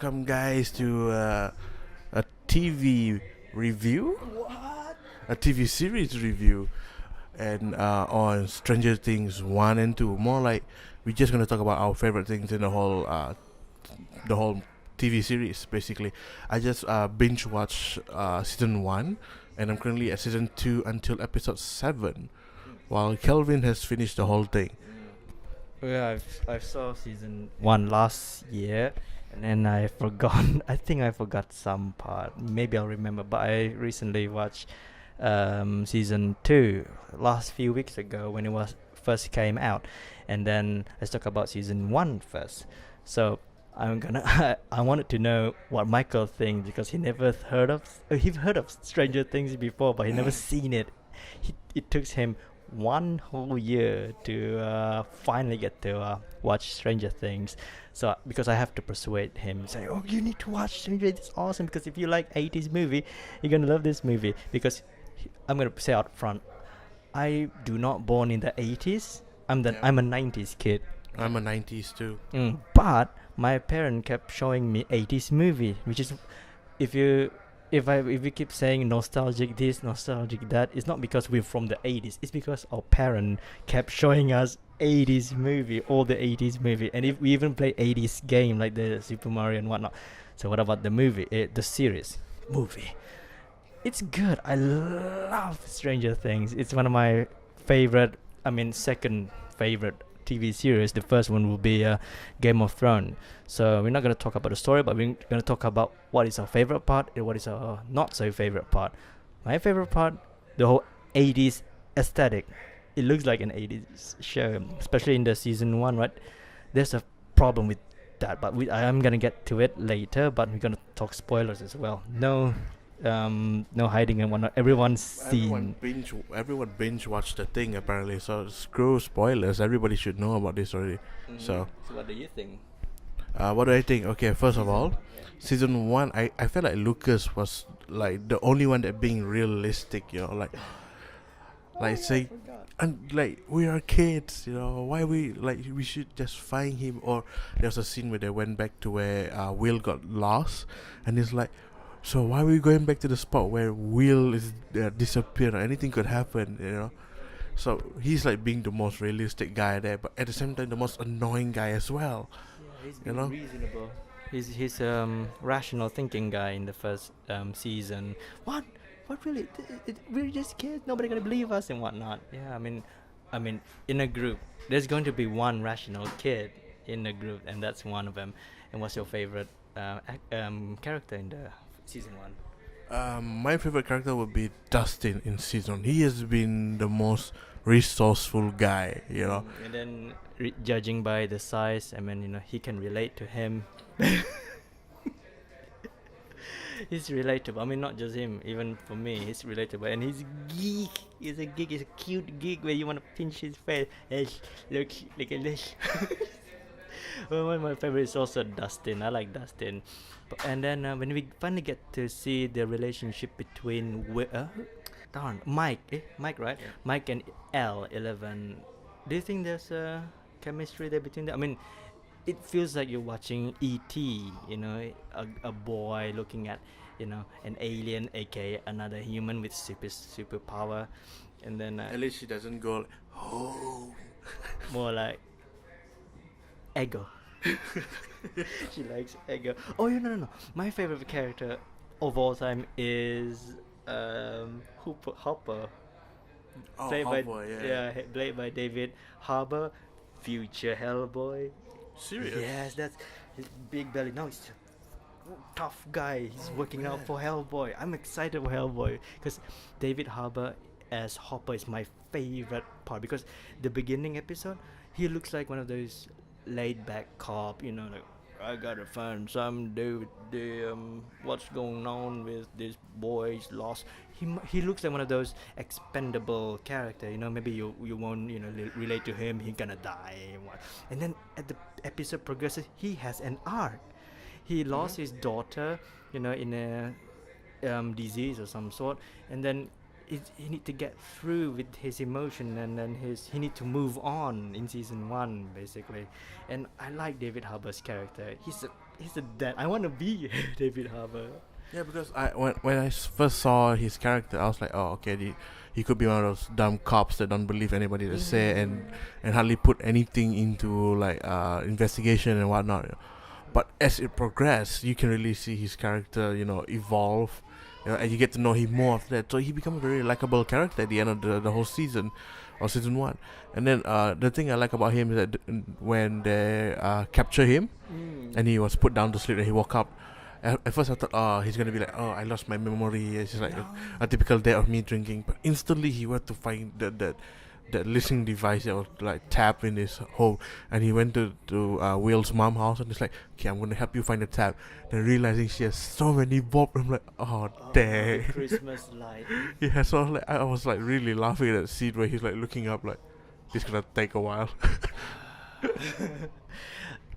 welcome guys to a TV review, What? a TV series review, and on Stranger Things 1 and 2. More like we're just gonna talk about our favorite things in the whole TV series. Basically, I just binge watched season 1, and I'm currently at season 2 until episode 7, while Kelvin has finished the whole thing. Yeah, I saw season one last year, and then I forgot. I think I forgot some part. Maybe I'll remember. But I recently watched season two last few weeks ago when it was first came out, and then let's talk about season one first. So I'm gonna. I wanted to know what Michael thinks because he heard of Stranger Things before, but he never seen it. It took him one whole year to finally get to watch Stranger Things. So because I have to persuade him, say, "Oh, you need to watch Stranger Things. It's awesome because if you like 80s movie, you're gonna love this movie." Because I'm gonna say out front, I do not born in the 80s. Yeah. I'm a 90s kid. I'm a 90s too. But my parent kept showing me 80s movie, which is if you if we keep saying nostalgic this, nostalgic that, it's not because we're from the 80s. It's because our parent kept showing us 80s movie, all the 80s movie, and if we even play 80s game like the Super Mario and whatnot. So what about the movie, the series movie? It's good. I love Stranger Things. It's one of my favorite. I mean, second favorite TV series. The first one will be Game of Thrones. So we're not gonna talk about the story, but we're gonna talk about what is our favorite part and what is our not so favorite part. My favorite part, the whole 80s aesthetic. It looks like an 80s show, especially in the season one, right? There's a problem with that, but I'm gonna get to it later. But we're gonna talk spoilers as well. No hiding and whatnot. Everyone's seen. Everyone binge watched the thing apparently. So screw spoilers. Everybody should know about this already. So what do you think? what do I think? Okay, first of all, season 1, I felt like Lucas was like the only one that being realistic. Like say, and like we are kids. Why we should just find him. Or there's a scene where they went back to where Will got lost, and it's like, so why are we going back to the spot where Will is disappeared? Anything could happen. So he's like being the most realistic guy there, but at the same time the most annoying guy as well. Yeah, he's You know? reasonable. He's rational thinking guy in the first season. What? What really? We're just kids. Nobody gonna believe us and whatnot. Yeah, I mean, in a group, there's going to be one rational kid in the group, and that's one of them. And what's your favorite character in the season one? My favorite character would be Dustin in season. He has been the most resourceful guy. And then judging by the size, I mean, he can relate to him. He's relatable. I mean, not just him. Even for me, he's relatable. And he's geek. He's a geek. He's a cute geek where you want to pinch his face. Hey, look at this. Well, one of my favorites is also Dustin. I like Dustin. And then when we finally get to see the relationship between Mike, right? Yeah. Mike and L11. Do you think there's a chemistry there between them? I mean, it feels like you're watching E.T. A boy looking at an alien, aka another human with superpower, and then At least she doesn't go like, oh. more like ego. She likes ego. Oh yeah, no. My favorite character of all time is Hopper. Oh, Played Hopper, yeah. played by David Harbour, future Hellboy. Serious? Yes, that's his big belly. Now he's a tough guy. He's working out for Hellboy. I'm excited for Hellboy because David Harbour as Hopper is my favorite part because the beginning episode, he looks like one of those laid back cop, like, I gotta find some dude. What's going on with this boy? He's lost. He looks like one of those expendable character. Maybe you won't relate to him. He's gonna die. And then at the episode progresses, he has an arc. He lost his daughter, in a disease or some sort, and then he need to get through with his emotion, and then he need to move on in season one basically. And I like David Harbour's character. He's a He's a dad. I want to be David Harbour. Yeah, because when I first saw his character, I was like, oh, okay, he could be one of those dumb cops that don't believe anybody they say and hardly put anything into like investigation and whatnot. You know. But as it progressed, you can really see his character, evolve. And you get to know him more after that. So he becomes a very likable character at the end of the whole season, or season 1. And then the thing I like about him is that when they capture him, and he was put down to sleep and he woke up, at first I thought, oh, he's gonna be like, oh, I lost my memory. It's just like a typical day of me drinking. But instantly he went to find that listening device that was like tap in his hole, and he went to Will's mom house and it's like, okay, I'm gonna help you find the tap. Then realizing she has so many bob, I'm like, oh dang. The Christmas light. Yeah, so I was like really laughing at that scene where he's like looking up like, this gonna take a while.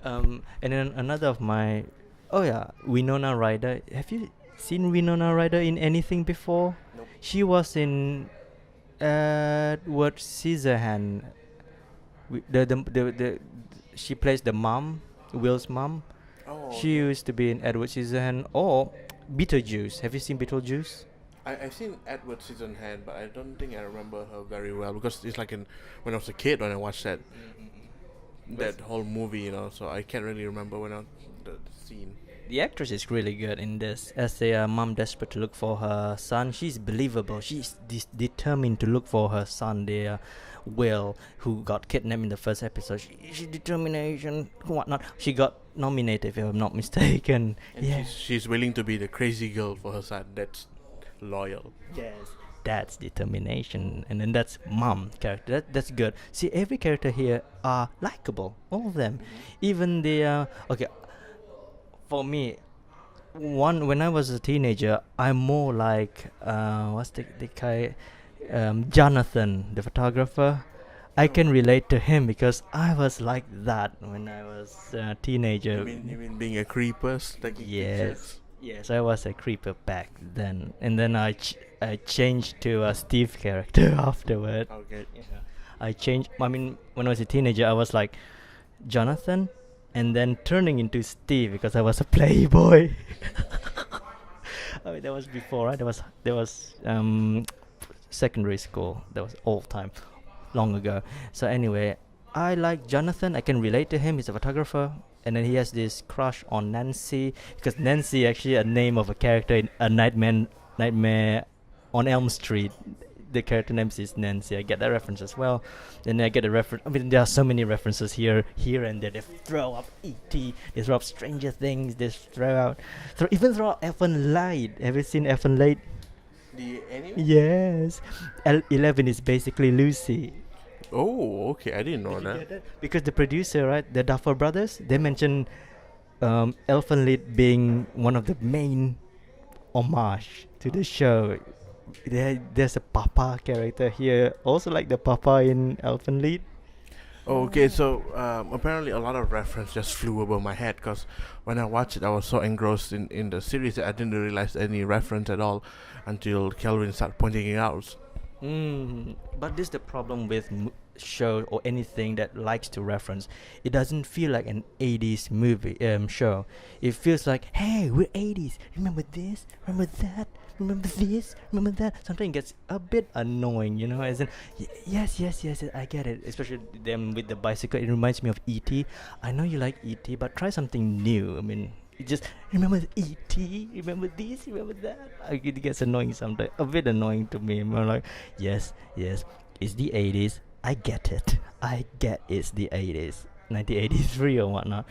And then another of my, Winona Ryder. Have you seen Winona Ryder in anything before? Nope. She was in Edward Scissorhands. She plays the mom, Will's mom. Oh. She used to be in Edward Scissorhands or Beetlejuice. Have you seen Beetlejuice? I've seen Edward Scissorhands, but I don't think I remember her very well because it's like when I was a kid when I watched that whole movie, so I can't really remember the scene. The actress is really good in this. As a mom desperate to look for her son, she's believable. She's determined to look for her son, the Will, who got kidnapped in the first episode. She's determination, whatnot. She got nominated, if I'm not mistaken. And she's willing to be the crazy girl for her son. That's loyal. Yes. That's determination, and then that's mom character. That's good. See, every character here are likable, all of them. Even the for me, when I was a teenager, I'm more like what's the guy, Jonathan, the photographer. I can relate to him because I was like that when I was a teenager. You mean being a creeper, taking pictures? Yes, I was a creeper back then, and then I changed to a Steve character afterward. Okay. Yeah. I changed. I mean, when I was a teenager, I was like Jonathan, and then turning into Steve because I was a playboy. I mean, that was before, right? That was secondary school. That was old time, long ago. So anyway, I like Jonathan. I can relate to him. He's a photographer. And then he has this crush on Nancy, because Nancy actually a name of a character in A Nightmare on Elm Street. The character name is Nancy. I get that reference as well. Then I get a reference. I mean, there are so many references here and there. They throw up E.T. They throw up Stranger Things. They throw out Elfen Light. Have you seen Elfen Light? The anime? Yes. 11 is basically Lucy. Oh, okay. I didn't know that. Because the producer, right, the Duffer Brothers, they mentioned Elfenlied being one of the main homage to the show. There's a Papa character here, also like the Papa in Elfenlied. Oh, okay, so apparently a lot of reference just flew over my head because when I watched it, I was so engrossed in the series that I didn't realize any reference at all until Kelvin started pointing it out. But this is the problem with show or anything that likes to reference. It doesn't feel like an 80s movie show. It feels like, hey, we're 80s. Remember this? Remember that? Remember this? Remember that? Sometimes it gets a bit annoying, as in, yes, I get it. Especially them with the bicycle. It reminds me of E.T. I know you like E.T., but try something new. I mean, it just, remember E.T., remember this, remember that. It gets annoying sometimes. A bit annoying to me. I'm like, yes, it's the 80s. I get it. It's the 80s. 1983 or whatnot.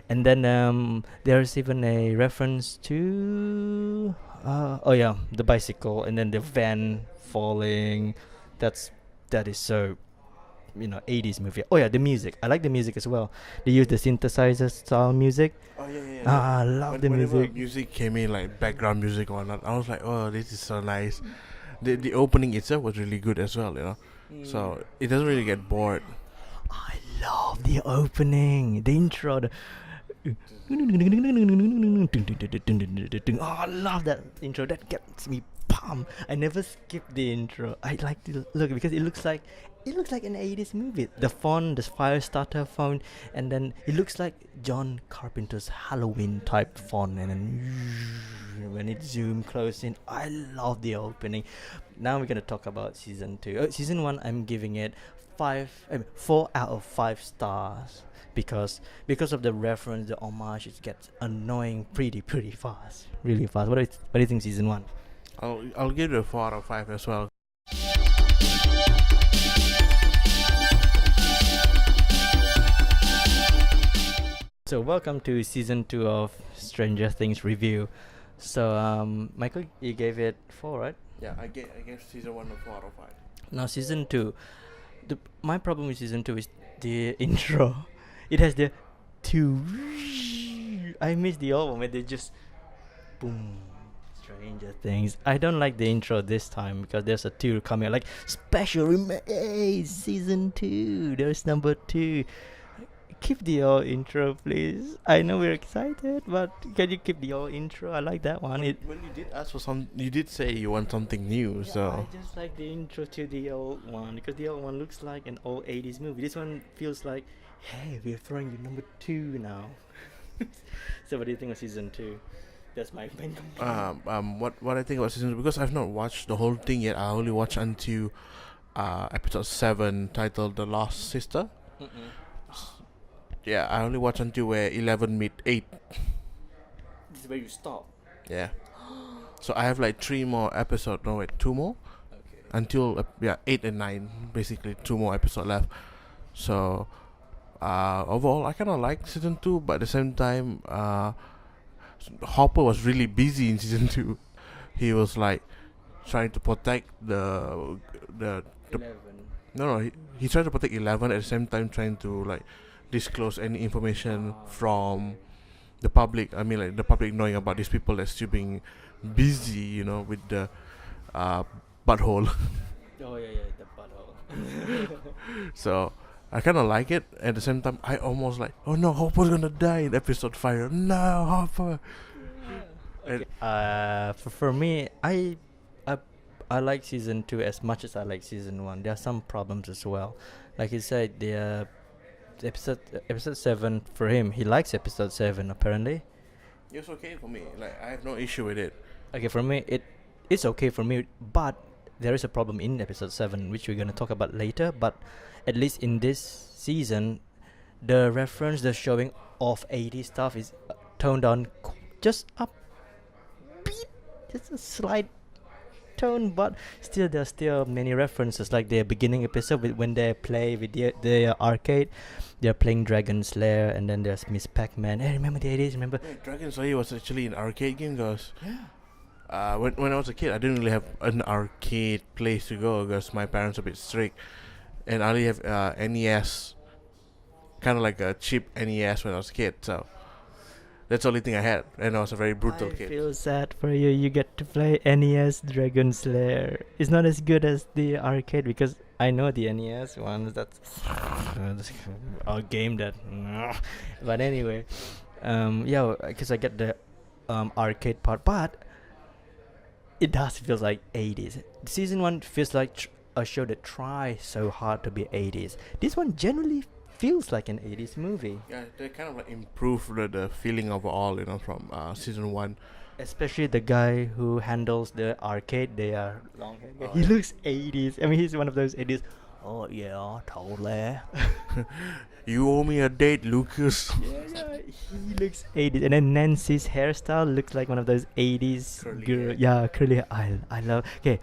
And then there's even a reference to the bicycle and then the van falling. That is so 80s movie. Oh yeah, the music. I like the music as well. They use the synthesizer style music. Oh yeah. I love the music. Music came in like background music or whatnot. I was like, oh, this is so nice. The opening itself was really good as well, So it doesn't really get bored. I love the opening, the intro. Oh, I love that intro. That gets me Pam. I never skip the intro. I like to look because it looks like an 80s movie. The font, the fire starter font, and then it looks like John Carpenter's Halloween type font. And then when it zoomed close in, I love the opening. Now we're gonna talk about season 2. Season 1, I'm giving it 4 out of 5 stars because of the reference, the homage. It gets annoying pretty fast, really fast. What do you think, season 1? I'll give it a 4 out of 5 as well. So welcome to season 2 of Stranger Things review. So Michael, you gave it 4, right? Yeah, I gave season 1 a 4 out of 5. Now season 2, my problem with season 2 is the intro. It has the 2. I miss the old one where they just boom. Stranger Things. I don't like the intro this time because there's a 2 coming like special season 2. There's number 2. Keep the old intro, please. I know we're excited, but can you keep the old intro? I like that one. Well, you did ask for some. You did say you want something new, Yeah, so I just like the intro to the old one because the old one looks like an old 80s movie. This one feels like, hey, we're throwing you number 2 now. So what do you think of season 2? That's my main complaint. what I think about season 2, because I've not watched the whole thing yet. I only watched until episode 7, titled "The Lost Sister." Yeah, I only watched until where 11 meet 8. This is where you stop. Yeah. So I have like 3 more episodes. No, wait, 2 more? Okay. Until 8 and 9, basically 2 more episodes left. So overall, I kind of like season 2, but at the same time, Hopper was really busy in season 2. He was like trying to protect the 11. no, he tried to protect 11 at the same time trying to like disclose any information from the public. I mean, like the public knowing about these people that's still being busy, with the butthole. Oh yeah, the butthole. So I kind of like it. At the same time, I almost like, oh no, Hopper's gonna die in episode 5. No, Hopper. Okay. For me, I like season 2 as much as I like season 1. There are some problems as well. Like you said, the episode 7 for him. He likes episode 7 apparently. It's okay for me. Like I have no issue with it. Okay, for me it's okay for me, but there is a problem in episode 7 which we're gonna talk about later. But at least in this season, the reference, the showing of 80s stuff is toned down just a bit, just a slight tone, but still there's still many references, like the beginning episode when they play with the arcade. They're playing Dragon Slayer, and then there's Miss Pac-Man. Hey, remember the 80s? Remember? Yeah, Dragon Slayer was actually an arcade game, guys. Yeah. When I was a kid, I didn't really have an arcade place to go because my parents are a bit strict, and I only have NES, kind of like a cheap NES when I was a kid. So that's the only thing I had, and I was a very brutal I kid. feel sad for you. You get to play NES Dragon Slayer. It's not as good as the arcade because I know the NES ones. That's a game that. But anyway, yeah, because I get the arcade part, but it does feel like 80s. Season 1 feels like a show that tries so hard to be 80s. This one generally feels like an 80s movie. Yeah, they kind of like improved the feeling overall, from season 1. Especially the guy who handles the arcade. They are long hair. Oh, He yeah. looks 80s. I mean, he's one of those 80s. Oh yeah, totally. You owe me a date, Lucas. Yeah, he looks 80s. And then Nancy's hairstyle looks like one of those 80s Curly girl. hair. Yeah, curly hair. I love. Okay,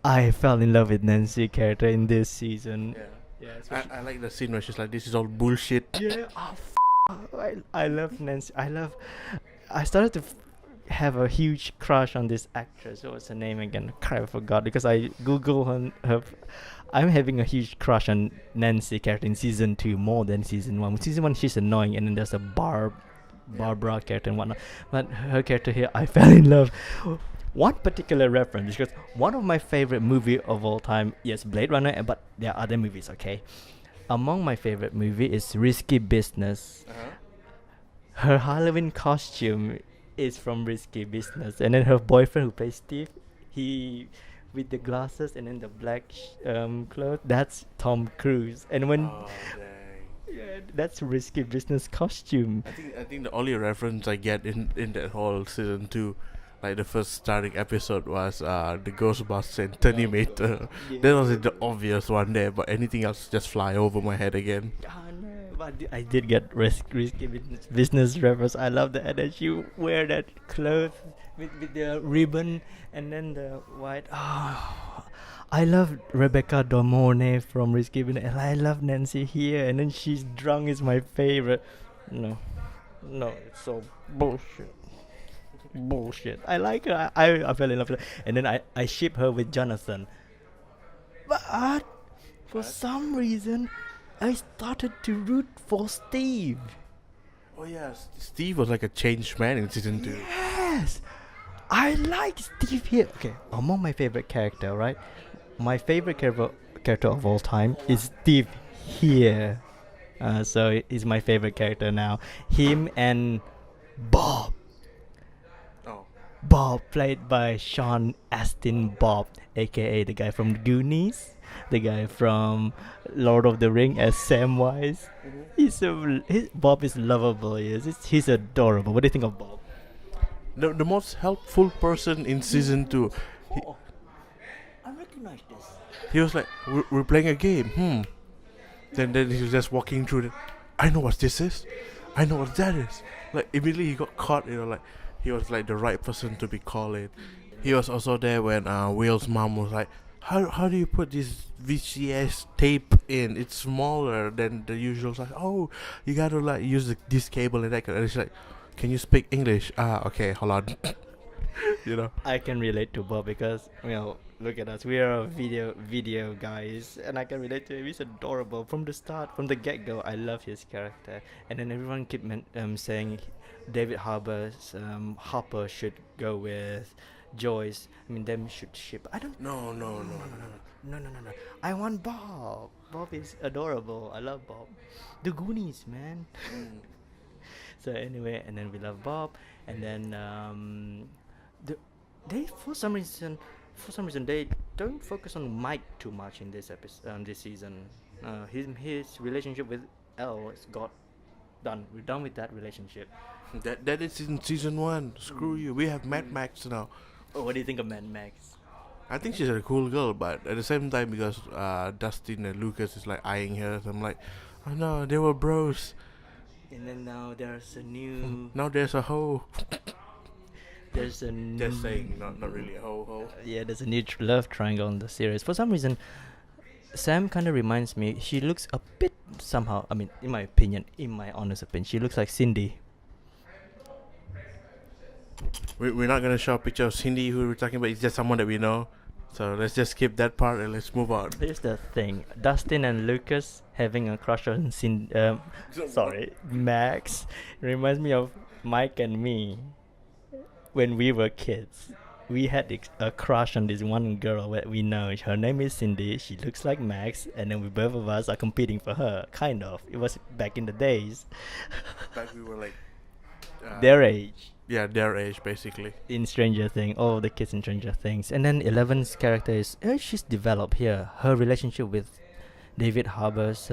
I fell in love with Nancy character in this season. Yeah, I like the scene where she's like, "This is all bullshit." yeah. I love Nancy. I started to have a huge crush on this actress. What was her name again? Crap, I forgot because I Google her. I'm having a huge crush on Nancy character in season 2 more than season 1. Season 1 she's annoying, and then there's a Barbara character and whatnot. But her character here, I fell in love. One particular reference, because one of my favorite movie of all time, yes, Blade Runner, but there are other movies, okay? Among my favorite movie is Risky Business. Uh-huh. Her Halloween costume is from Risky Business, and then her boyfriend who plays Steve He with the glasses and then the black clothes. That's Tom Cruise. And when Oh, dang. yeah, that's risky business costume. I think the only reference I get in that whole season 2, like the first starting episode, was the Ghostbusters and Terminator. That was the obvious one there, but anything else just fly over my head again. Ah, no, but I did get risky business reference. I love that she wear that clothes with the ribbon and then the white. Oh, I love Rebecca De Mornay from Risky Business, and I love Nancy here. And then she's drunk is my favorite. No, no, it's so bullshit. Bullshit. I like her. I fell in love with her, and then I ship her with Jonathan. But for some reason, I started to root for Steve. Oh yeah, Steve was like a changed man in season 2. Yes, I like Steve here. Okay, among my favorite character, right? My favorite character of all time is Steve here. So he's my favorite character now. Him and Bob. Oh. Bob, played by Sean Astin Bob, aka the guy from Goonies, the guy from Lord of the Ring as Samwise. Bob is lovable. He's adorable. What do you think of Bob? The most helpful person in season 2. Oh, I recognize this. He was like, we're playing a game. Then he was just walking through the, I know what this is. I know what that is. Like immediately he got caught. Like he was like the right person to be calling. He was also there when Will's mom was like, how do you put this VCS tape in? It's smaller than the usual size. Oh, you gotta like use this cable and that. And it's like, can you speak English? Okay, hold on. I can relate to Bob because look at us. We are video guys, and I can relate to him. He's adorable from the start, from the get go. I love his character, and then everyone keep saying David Harper should go with Joyce. I mean, them should ship. I don't. No. No. I want Bob. Bob is adorable. I love Bob. The Goonies, man. So anyway, and then we love Bob, and then they for some reason they don't focus on Mike too much in this episode, this season. His relationship with Elle is got done. We're done with that relationship. That is in season 1. Screw you. We have Mad Max now. Oh, what do you think of Mad Max? I think she's a cool girl, but at the same time, because Dustin and Lucas is like eyeing her, so I'm like, oh no, they were bros. And then now there's a new. Now there's a hoe. There's a Just saying, not really a hoe. Yeah, there's a new love triangle in the series. For some reason, Sam kind of reminds me. She looks a bit somehow. I mean, in my opinion, in my honest opinion, she looks like Cindy. We're not gonna show a picture of Cindy who we're talking about. It's just someone that we know. So let's just skip that part and let's move on. Here's the thing: Dustin and Lucas having a crush on Max reminds me of Mike and me when we were kids. We had a crush on this one girl that we know. Her name is Cindy. She looks like Max, and then we both of us are competing for her. Kind of. It was back in the days. Back we were like Their age. Yeah, their age basically. In Stranger Things, all the kids in Stranger Things, and then Eleven's character is she's developed here. Her relationship with David Harper is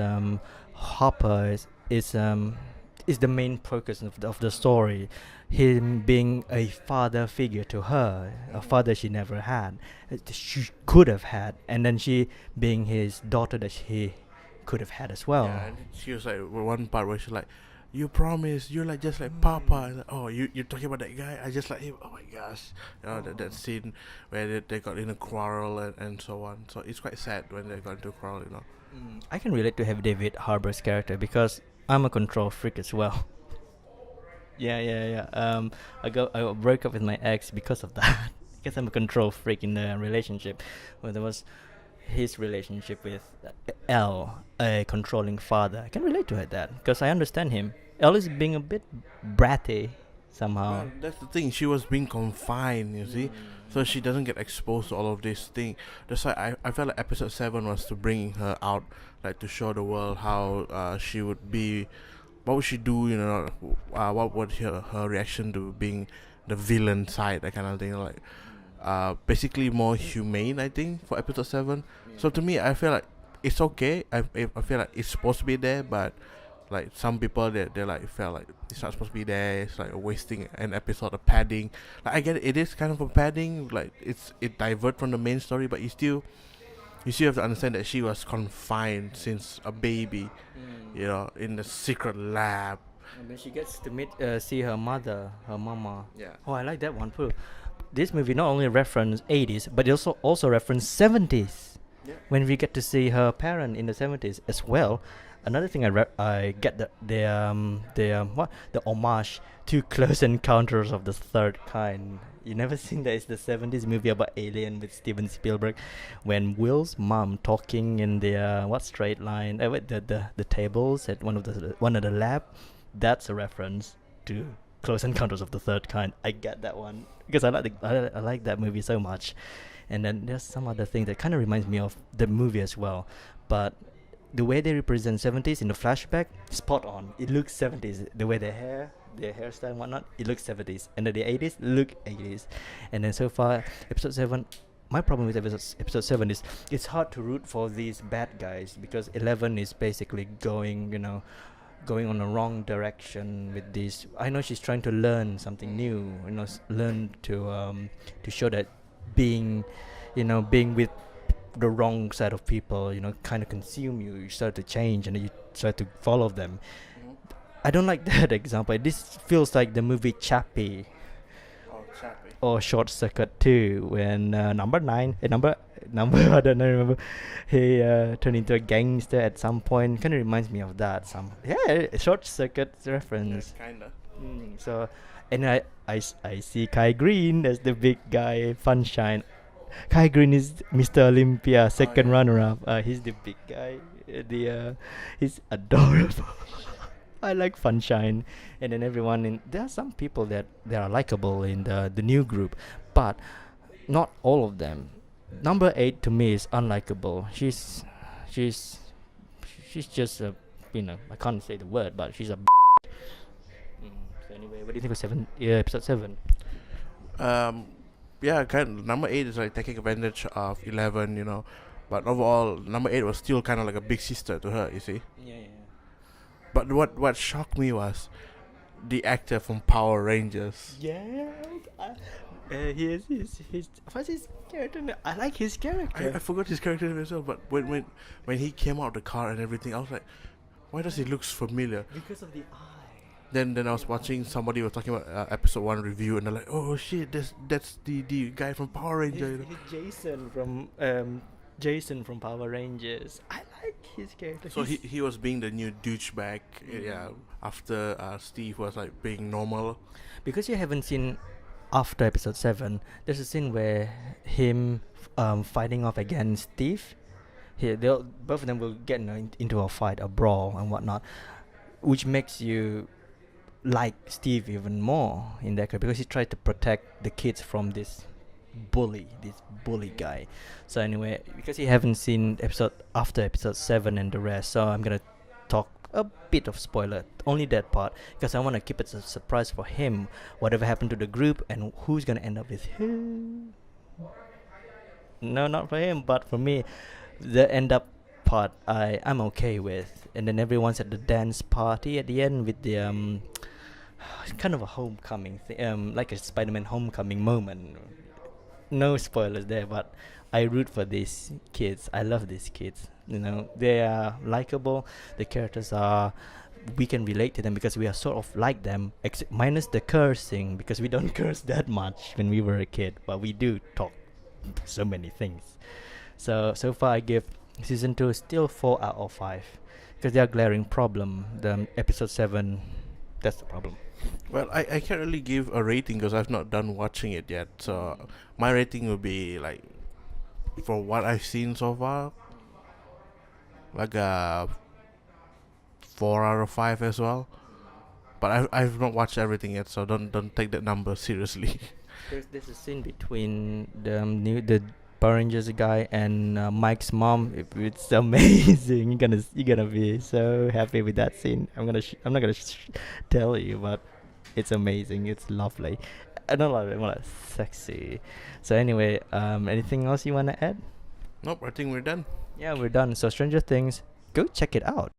the main focus of the story. Him being a father figure to her, a father she never had, she could have had, and then she being his daughter that he could have had as well. Yeah, and she was like one part where she's like, you promise you're like just like Papa. And like, oh, you're talking about that guy? I just like him. Oh my gosh, that scene where they got in a quarrel and so on. So it's quite sad when they got into a quarrel. I can relate to have David Harbour's character because I'm a control freak as well. Yeah. I broke up with my ex because of that. Because I'm a control freak in the relationship. Well, there was his relationship with Elle, a controlling father. I can relate to that because I understand him. Elle is being a bit bratty somehow. Well, that's the thing. She was being confined, you see, so she doesn't get exposed to all of this thing. That's why I felt like episode 7 was to bring her out, like to show the world how she would be. What would she do? What would her reaction to being the villain side, that kind of thing. Like, basically more humane, I think, for episode 7. So to me, I feel like it's okay. I feel like it's supposed to be there, but like some people they like felt like it's not supposed to be there. It's like wasting an episode of padding. Like I get it is kind of a padding. Like it divert from the main story, but you still have to understand that she was confined since a baby, you know, in the secret lab. And then she gets to see her mother, her mama. Yeah. Oh, I like that one too. This movie not only reference 80s, but it also reference 70s. Yeah. When we get to see her parent in the 70s as well. Another thing I get the homage to Close Encounters of the Third Kind. You never seen that? It's the 70s movie about alien with Steven Spielberg, when Will's mom talking in the straight line, the tables at one of the lab. That's a reference to Close Encounters of the Third Kind. I get that one because I like that movie so much. And then there's some other thing that kind of reminds me of the movie as well, but the way they represent 70s in the flashback, spot on. It looks 70s. The way their hairstyle and whatnot, it looks 70s. And then the 80s look 80s. And then so far, episode 7, my problem with episode 7 is it's hard to root for these bad guys because 11 is basically going on the wrong direction with this. I know she's trying to learn something new, learn to show that being with the wrong side of people, kind of consume you. You start to change and you start to follow them. I don't like that example. This feels like the movie Chappie. Oh, Chappie. Or Short Circuit 2 when number 9 number I don't remember, he turned into a gangster at some point. Kind of reminds me of that. Short Circuit reference. Yeah, kinda. So, and I see Kai Green as the big guy, Funshine. Kai Green is Mr. Olympia, second runner-up. He's the big guy. He's adorable. I like Funshine, and then there are some people that they are likable in the new group, but not all of them. Number 8 to me is unlikable. She's just a, I can't say the word, but she's a. So anyway, what do you think of episode 7? Yeah, kind of, number 8 is like taking advantage of 11, but overall number 8 was still kind of like a big sister to her, you see. Yeah. But what shocked me was the actor from Power Rangers. Yeah, what's his character name? I like his character. I forgot his character name as well, but when he came out of the car and everything, I was like, why does he look familiar? Because of the eye. Then I was watching, somebody was talking about episode 1 review, and they're like, oh shit, that's the guy from Power Rangers. He's Jason from Power Rangers. I like his character. So he was being the new douchebag, after Steve was like being normal. Because you haven't seen after episode 7, there's a scene where him fighting off against Steve. Both of them will get into a fight, a brawl and whatnot, which makes you like Steve even more in that case because he tried to protect the kids from this bully guy. So anyway, because you haven't seen after episode 7 and the rest, so I'm gonna talk a bit of spoiler, only that part, because I want to keep it a surprise for him, whatever happened to the group and who's gonna end up with him. No, not for him, but for me, the end up part I'm okay with. And then everyone's at the dance party at the end with the kind of a homecoming thing, like a Spider-Man homecoming moment. No spoilers there, but I root for these kids. I love these kids. They are likable. The characters we can relate to them because we are sort of like them, minus the cursing, because we don't curse that much when we were a kid, but we do talk so many things. So far I give season 2 still 4 out of 5 because they are glaring problem. The episode 7, that's the problem. Well, I can't really give a rating because I've not done watching it yet. So my rating would be like, for what I've seen so far, like a 4 out of 5 as well. But I've not watched everything yet, so don't take that number seriously. There's a scene between the Power Rangers guy and Mike's mom. It's amazing. You're gonna be so happy with that scene. I'm not gonna tell you, but it's amazing. It's lovely. I don't like it, more like sexy. So anyway, anything else you wanna add? Nope, I think we're done. Yeah, we're done. So Stranger Things, go check it out.